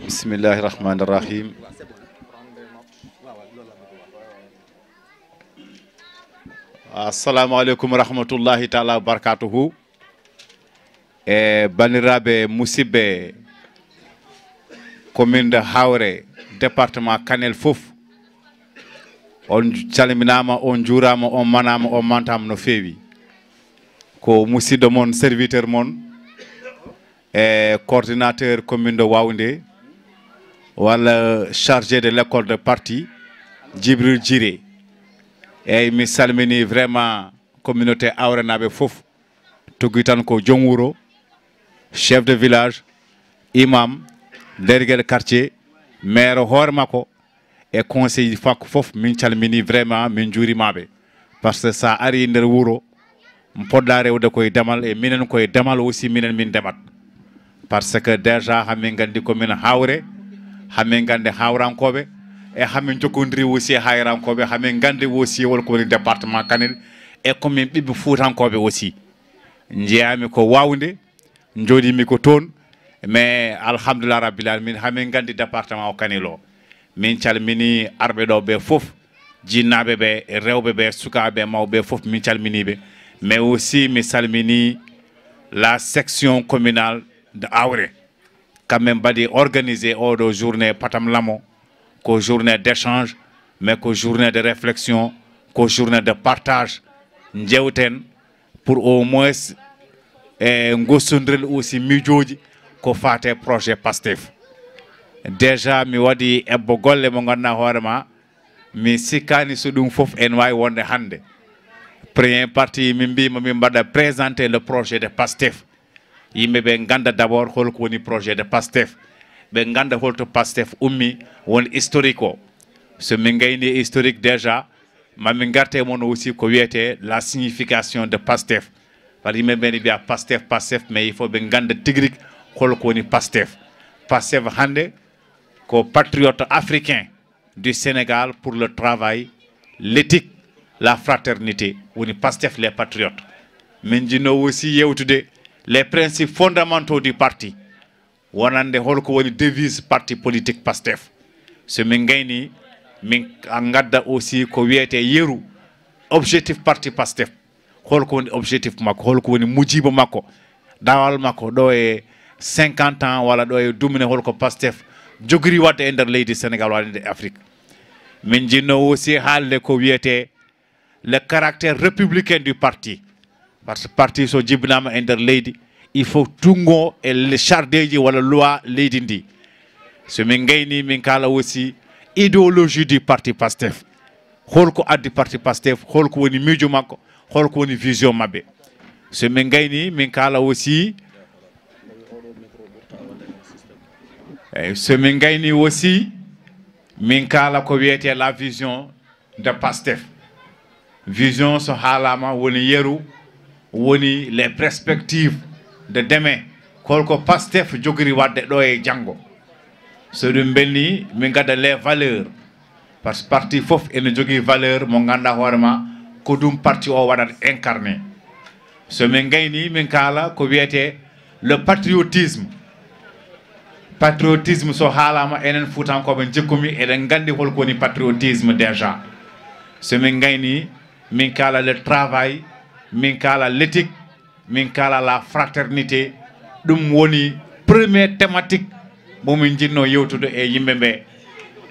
Bismillahi rahmani rahim. Assalamu alaikum rahmatullahi ta'ala barakatuhu. Banirabe Musibe, commune de Hawre, département Kanel Fouf. On calminama, on jurama, on manama, on mantam no fewi. Ko musido mon serviteur mon, coordinateur commune de Waoundé, wala chargé de l'école de parti, Djibril Djiré. Et mi salmini vraiment communauté Hawre nabe fof. Tugitan ko Jonguro, chef de village, imam, délégué de quartier, maire Hormako et conseiller fak fof min calmini vraiment min juri mabe. Parce que ça ari nder wuro mpodda rewde koy demal et minen koy demal aussi minen min demat. Parce que déjà hamin gandi commune Hawre, hamin gandi Hawrankobe et hamin jokondri aussi Hayrankobe, hamin gandi aussi wol ko département Kanel et commune bibi Foutankobe aussi. Njiyami ko Waoundé, njodimi ko ton, mais alhamdulillah rabbil alamin hamin gandi département o Kanelo. Min calmini arbe do be fof, jinnabe be rewbe be sukabe mawbe fof min calmini be, mais aussi mi salmini la section communale de Hawre, quand même badi organisé odo journée patam lamo, ko journée d'échange, mais ko journée de réflexion, ko journée de partage, njewten pour au moins ngosundrel aussi mijoji ko fate projet Pastef. Déjà mi wadi ebbo golle mo ganna horema mi sikani so dum fof en way wonde hande. Premier parti mi mbima mi mbada présenter le projet de Pastef. Yimbe be ganda d'abord holko woni projet de Pastef. Be ganda holto Pastef ummi won historique. Ce min gayni historique déjà mami ngarte mon aussi ko wiete la signification de Pastef. Parce que ben bien Pastef mais il faut ben ganda tigrik holko woni Pastef. Pastef hande ko patriote africain du Sénégal pour le travail, l'éthique, la fraternité. Woni Pastef les patriotes. Men jino aussi yewtude les principes fondamentaux du parti. Wonande holko woni devise parti politique Pastef. Ce min gayni min angadda aussi ko wiete yeru objectif parti Pastef. Holko woni objectif makko, holko woni mujiba makko, dawal makko do e 50 ans wala do e dumine holko Pastef jogri wadde e nder leydi Sénégal wala e Afrique. Min jinno aussi haalde ko wiete le caractère républicain du parti. Parce que parti so jibinama e nder leydi il faut tungo e le chardeji wala loi leydi ndi. So min gayni min kala aussi idéologie du parti Pastef. Holko addi parti Pastef, holko woni miijo makko, holko woni vision mabbe. So min gayni min kala aussi so min gayni aussi min kala ko wiete la vision de Pastef. Vision so halama woni yeru, woni les perspectives de demain holko Pastef jogri wadde do e jango. So dum belni min gada les valeurs. Parce que parti fof ene jogui valeur mo ganda horema ko dum parti o wadat incarné. So min gayni min kala ko wiete le patriotisme. Patriotisme so halama enen Fuutankoɓe jekkumi eden gandi holko woni patriotisme déjà. So min gayni min kala le travail, min kala l'éthique, min kala la fraternité. Dum woni première thématique momin jinno yewtude e yimɓe ɓe.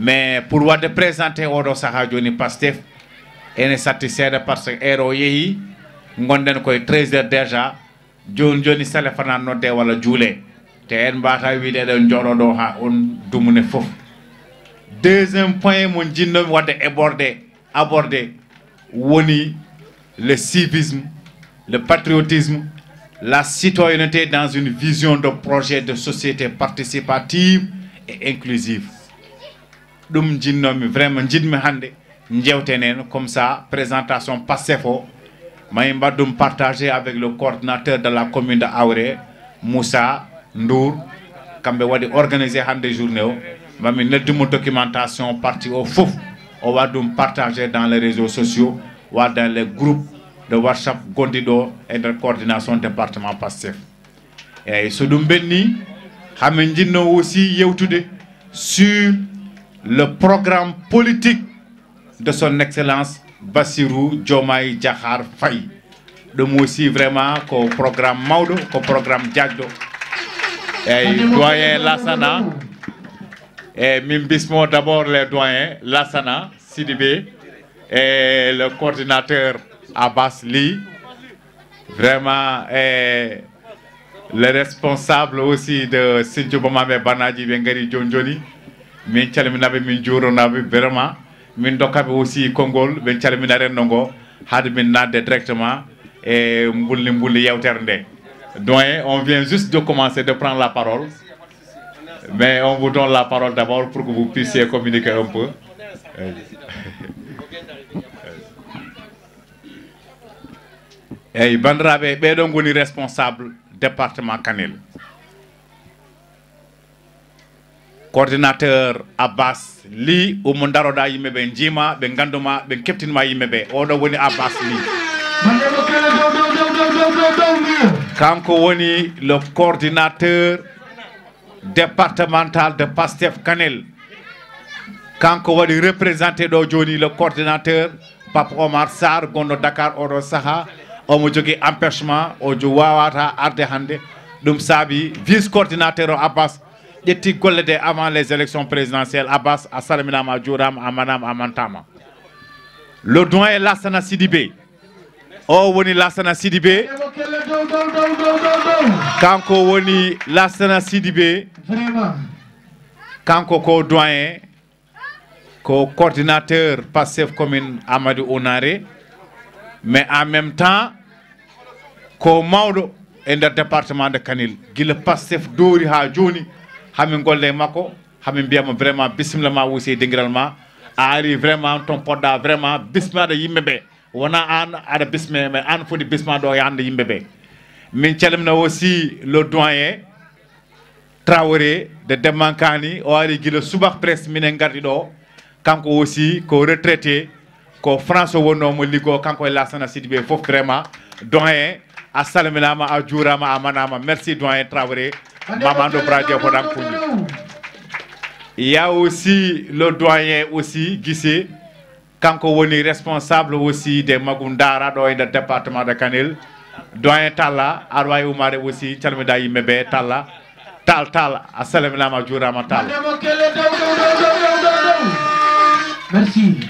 Mais pour wadde présenter oɗo saha joni Pastef ene satti seeɗa par ce que heure o yeehi gonden koye 13h déjà joni sale fana nodde walla juule te en mbata wiide eɗen jooɗo ɗo ha on dumune fof. Deuxième point mon jinnomi wadde abordé woni le civisme, le patriotisme, la citoyenneté dans une vision de projet de société participative et inclusive. Dum jinnomi vraiment jidmi hande njewtenen comme ça présentation Pastef o may mbadum partager avec le coordinateur de la commune de Hawre Moussa Ndour kambe wadi organiser hande journée o mami neddimo documentation parti au fof o wadum partager dans les réseaux sociaux ou dans les groupes de WhatsApp gondido et de coordination département Pastef. Et so dum benni hamen jinno aussi yewtude sur le programme politique de son excellence Bassirou Diomaye Diakhar Faye. Donc aussi vraiment qu'au programme Maudo, qu'au programme Diagdo. Et doyen Lassana, et Mimbismo d'abord les doyens Lassana, Sidibé, et le coordinateur Abbas Li, vraiment le responsable aussi de Sinthiou Bomame Banadji Bengari Djonjoni, min calminaɓe min juuronaɓe vraiment min dokkaɓe aussi konngol ɓe calminaren nongo haade min nadde directement et mbulli yewtere nde. Doyen, on vient juste de commencer de prendre la parole, mais on vous donne la parole d'abord pour que vous puissiez communiquer un peu. Et bandiraɓe ɓeɗo goni responsable département Kanel. Coordinateur Abbas Li omo daroɗa yimɓeɓe jima ɓe ganduma ɓe keptinma yimɓeɓe oɗo woni Abbas Li. Kanko woni le coordinateur départemental de Pastef Kanel. Kanko waɗi représenté ɗo joni le coordinateur Pape Omar Sarr gonɗo Dakar oɗo saaha omo jogui empêchement o wawata arde hande ɗum saabi vice coordinateur o Abbas ƴetti golle de avant les élections présidentielles. Abbas a salminama a juurama a manama a mantama. Le doyen Lassana Sidibé o woni Lassana Sidibé kanko woni Lassana Sidibé kanko ko doyen ko coordinateur Pastef commune Amadou Onaré, mais en même temps ko mawɗo e nder département de Kanel gila Pastef doori ha joni hamin golle makko hamin mbiyama vraiment bismillah ma aussi dingiral ma a ari vraiment ton podɗa vraiment bismade yimɓeɓe wona an aɗa bisme mais an foti bisma ɗo yande yimɓeɓe. Min calmina aussi le doyen Traoré de Demankani o ari gila subak presse minen gardi ɗo kanko aussi ko retraité ko France wonnomo liggo kanko e Lassana Sidibé fof vraiment doyen a salminama a juurama a manama. Merci doyen Traoré Mamando Bradie Hodam Kouni. Il y a aussi le doyen aussi Guissé kanko woni responsable aussi des Magundara dans le département de Kanel. Doyen Talla Arway Oumare aussi calmida yimɓeɓe Talla Tal a salminama a juurama Talla. Merci.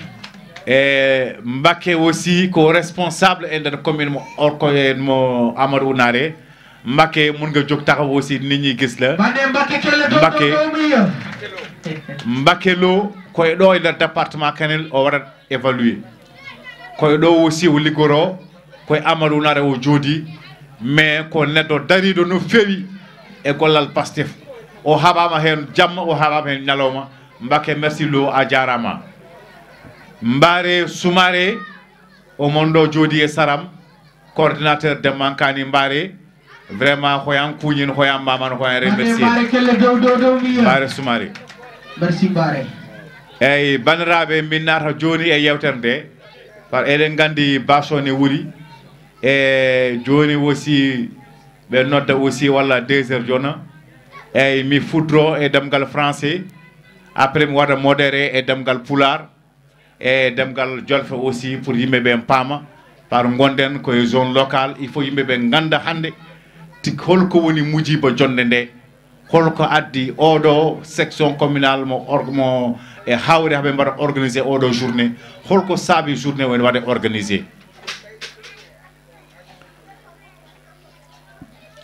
Et Mbaké aussi ko responsable de la commune mo Amadou Ounaré. Mbaké mun nga jóg taxaw aussi nit ñi gis la. Mbaké lo koy ɗo e nder département Kanel o waɗat évaluer koye ɗo aussi o liggoro koye Amadou Ounaré o joodi mais ko neɗɗo dariɗo no fewi e gollal Pastef o haɓama hen jamma o haɓama hen ñalawma. Mbaké merci lo a jarama. Mbare Soumaré o mondo jodi e Saram coordinateur de Mankani Mbare vraiment hoyan kuñin hoyan maman hoyan remercier Mbare Soumaré. Merci Mbare. Eyi bandiraɓe min nata joni e yewtere nde par eɗen gandi basone wuri e joni aussi ɓe nodda aussi walla 2 heures jona eyi mi fudro e demgal français après mi waɗa modéré e demgal pular et demgal jolfe aussi pour yimɓeɓe paama par gonden koye zone locale il faut yimɓeɓe ganda hande holko woni mujiba jonde nde holko addi oɗo section communal mo e hawre haɓe mbaɗa organisé oɗo journée holko saabi journée o ene waɗa organisé.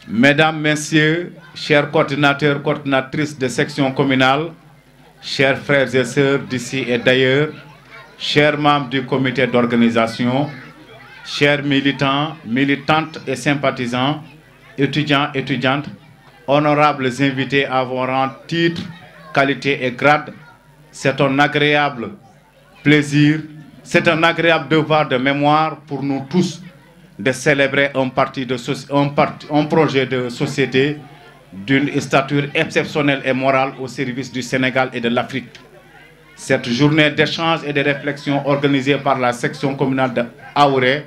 Mesdames, Messieurs, chers coordinateurs, coordinatrices de section communale, chers frères et sœurs d'ici et d'ailleurs, chers membres du comité d'organisation, chers militants, militantes et sympathisants, étudiants, étudiantes, honorables invités à vos rangs, titres, qualités et grades, c'est un agréable plaisir, c'est un agréable devoir de mémoire pour nous tous de célébrer un projet de société d'une stature exceptionnelle et morale au service du Sénégal et de l'Afrique. Cette journée d'échange et de réflexion organisée par la section communale de Aouré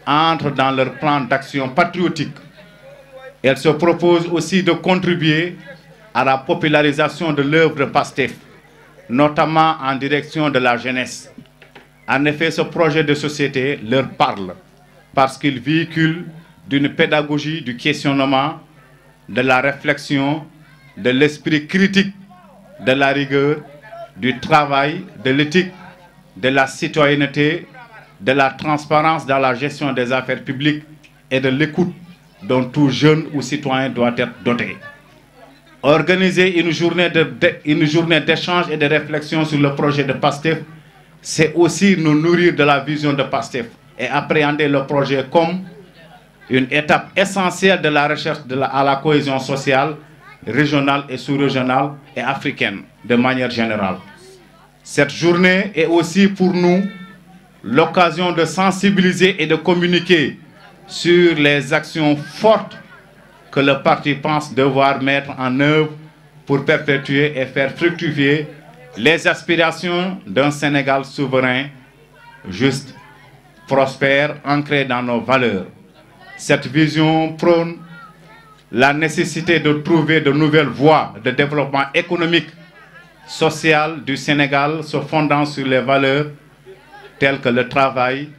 entre dans leur plan d'action patriotique. Elle se propose aussi de contribuer à la popularisation de l'œuvre de PASTEF, notamment en direction de la jeunesse. En effet, ce projet de société leur parle parce qu'il véhicule d'une pédagogie du questionnement, de la réflexion, de l'esprit critique, de la rigueur, du travail, de l'éthique, de la citoyenneté, de la transparence dans la gestion des affaires publiques et de l'écoute dont tout jeune ou citoyen doit être doté. Organiser une journée d'échange et de réflexion sur le projet de PASTEF, c'est aussi nous nourrir de la vision de PASTEF et appréhender le projet comme une étape essentielle de la recherche à la cohésion sociale, régionale et sous-régionale et africaine de manière générale. Cette journée est aussi pour nous l'occasion de sensibiliser et de communiquer sur les actions fortes que le parti pense devoir mettre en œuvre pour perpétuer et faire fructifier les aspirations d'un Sénégal souverain, juste, prospère, ancré dans nos valeurs. Cette vision prône la nécessité de trouver de nouvelles voies de développement économique, social du Sénégal se fondant sur les valeurs telles que le travail,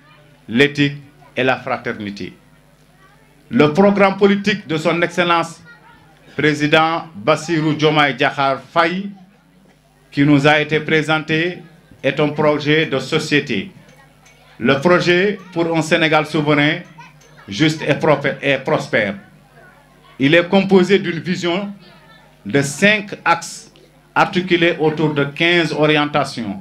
l'éthique et la fraternité. Le programme politique de son Excellence, président Bassirou Diomaye Diakhar Faye, qui nous a été présenté, est un projet de société. Le projet pour un Sénégal souverain, juste et prospère. Il est composé d'une vision de 5 axes articulés autour de 15 orientations.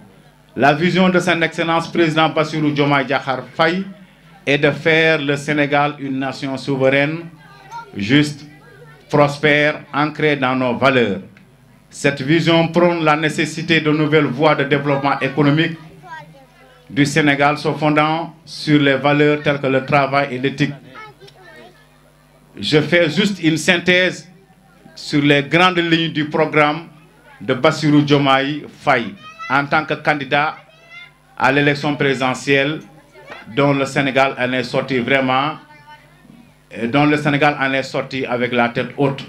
La vision de son Excellence président Bassirou Diomaye Diakhar Faye est de faire le Sénégal une nation souveraine, juste, prospère, ancrée dans nos valeurs. Cette vision prône la nécessité de nouvelles voies de développement économique du Sénégal se fondant sur les valeurs telles que le travail et l'éthique. Je fais juste une synthèse sur les grandes lignes du programme de Bassirou Diomaye Faye en tant que candidat à l'élection présidentielle dont le Sénégal en est sorti avec la tête haute.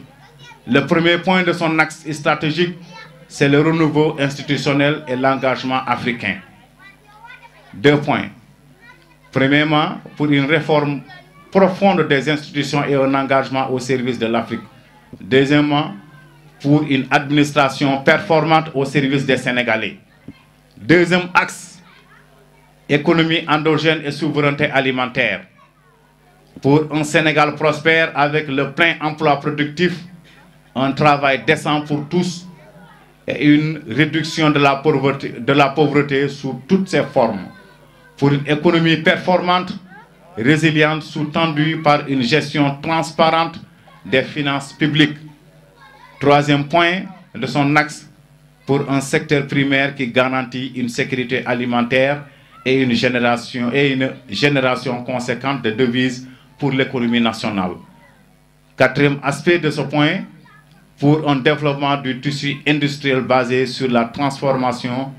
Le premier point de son axe stratégique, c'est le renouveau institutionnel et l'engagement africain. 2 points. Premièrement, pour une réforme profonde des institutions et un engagement au service de l'Afrique. Deuxièmement, pour une administration performante au service des Sénégalais. Deuxième axe, économie endogène et souveraineté alimentaire. Pour un Sénégal prospère avec le plein emploi productif, un travail décent pour tous et une réduction de la pauvreté sous toutes ses formes. Pour une économie performante, résiliente, sous-tendue par une gestion transparente des finances publiques. Troisième point de son axe, pour un secteur primaire qui garantit une sécurité alimentaire et une génération conséquente de devises pour l'économie nationale. Quatrième aspect de ce point, pour un développement du tissu industriel basé sur la transformation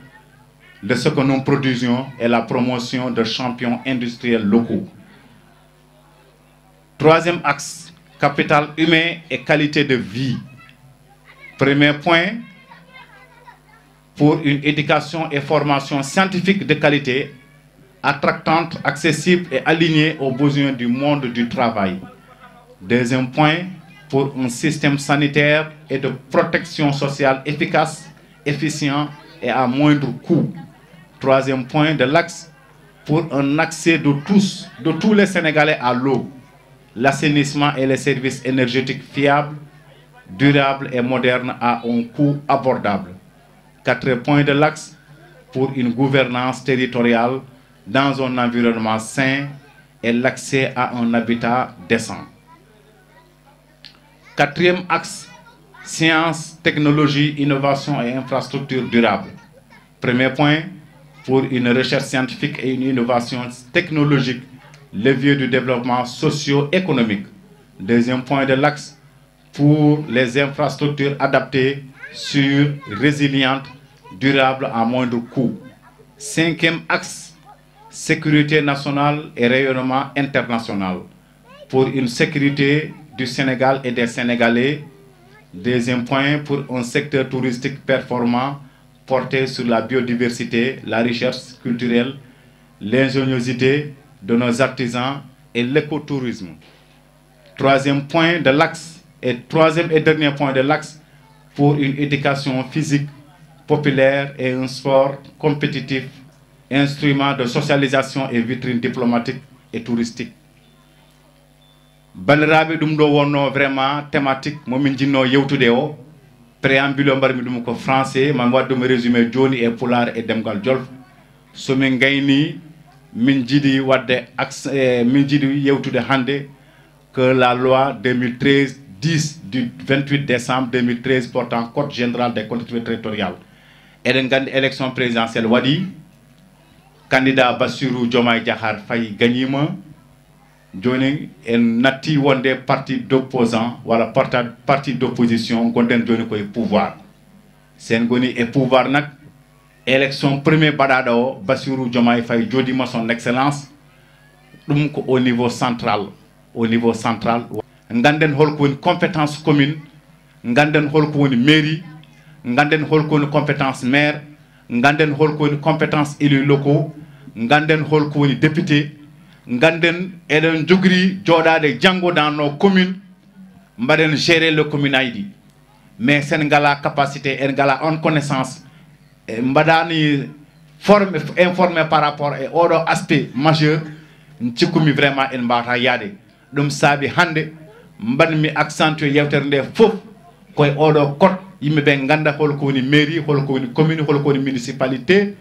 de ce que nous produisions et la promotion de champions industriels locaux. Troisième axe, capital humain et qualité de vie. Premier point, pour une éducation et formation scientifique de qualité, attractante, accessible et alignée aux besoins du monde du travail. Deuxième point, pour un système sanitaire et de protection sociale efficace, efficient et à moindre coût. Troisième point de l'axe, pour un accès de tous les Sénégalais à l'eau, l'assainissement et les services énergétiques fiables, durables et modernes à un coût abordable. Quatrième point de l'axe, pour une gouvernance territoriale dans un environnement sain et l'accès à un habitat décent. Quatrième axe, sciences, technologie, innovation et infrastructures durables. Premier point, pour une recherche scientifique et une innovation technologique, levier du développement socio-économique. Deuxième point de l'axe, pour les infrastructures adaptées, sûres, résilientes, durables à moindre coût. Cinquième axe, sécurité nationale et rayonnement international. Pour une sécurité du Sénégal et des Sénégalais Deuxième point, pour un secteur touristique performant porté sur la biodiversité, la richesse culturelle, l'ingéniosité de nos artisans et l'écotourisme. Troisième point de l'axe et troisième et dernier point de l'axe pour une éducation physique populaire et un sport compétitif, instrument de socialisation et vitrine diplomatique et touristique. Bandiraɓe ɗum ɗo wonno vraiment thématique momin jinno yewtude o préambule mbarmi ɗum ko français mami wadde ɗum résumé joni e pulaar e demgal jolf somin gayni min jiiɗi wadde min jiiɗi yewtude hannde que la loi 2013 10 du 28 décembre 2013 portant code général des collectivités territoriales eɗen gandi élection présidentielle waɗi candidat Bassirou Diomaye Diakhar Faye gagnima joni en natti wonde parti d'opposant wala parti d'opposition gonden joni koye pouvoir sen goni e pouvoir nak élection premier baɗaɗo o Bassirou Diomaye Faye jodima son excellence ɗum ko au niveau central ganden holko woni compétence commune ganden holko woni mairie ganden holko woni compétence maire ganden holko woni compétence élus locaux ganden holko woni député ganden eɗen jogri joɗade janggo dans nos communes mbaɗen gérer le commune ayɗi mais sen ngala capacité en ngala on connaissance mbaɗani informé par rapport e oɗo aspect majeur cikkumi vraiment en mbawata yaade ɗum saabi hande mbanmi accentué yewtere nde fof koye oɗo code yimɓeɓe ganda holko woni mairie holko woni commune holko woni municipalité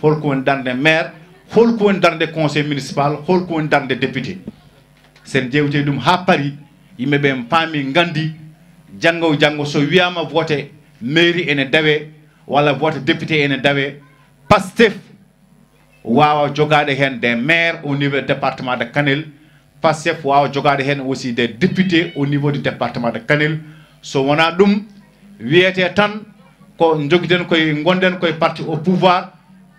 holko woni darde maire holko woni darde conseil municipal holko woni darde député sen jewte ɗum ha paari yimɓeɓe paami gandi janggo so wiyama vote mairie ene dawe walla vote député ene dawe Pastef wawa jogade hen des maires au niveau du département de Kanel Pastef wawa jogade hen aussi des députés au niveau du département de Kanel so wona ɗum wiyete tan ko jogiten koye gonden koye parti au pouvoir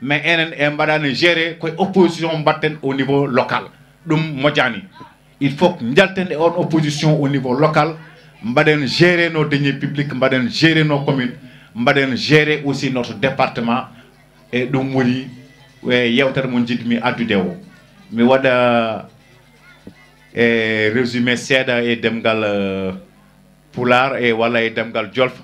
mais enen e mbaɗani gérer koye opposition mbatten au niveau local ɗum moƴƴani il faut que jalten e on opposition au niveau local mbaɗen gérer nos deniers publics mbaɗen gérer nos communes mbaɗen gérer aussi notre département e ɗum woni yewtere mo jiɗmi addude o mi waɗa résumé seeɗa e demgal pulaar e walla e demgal jolf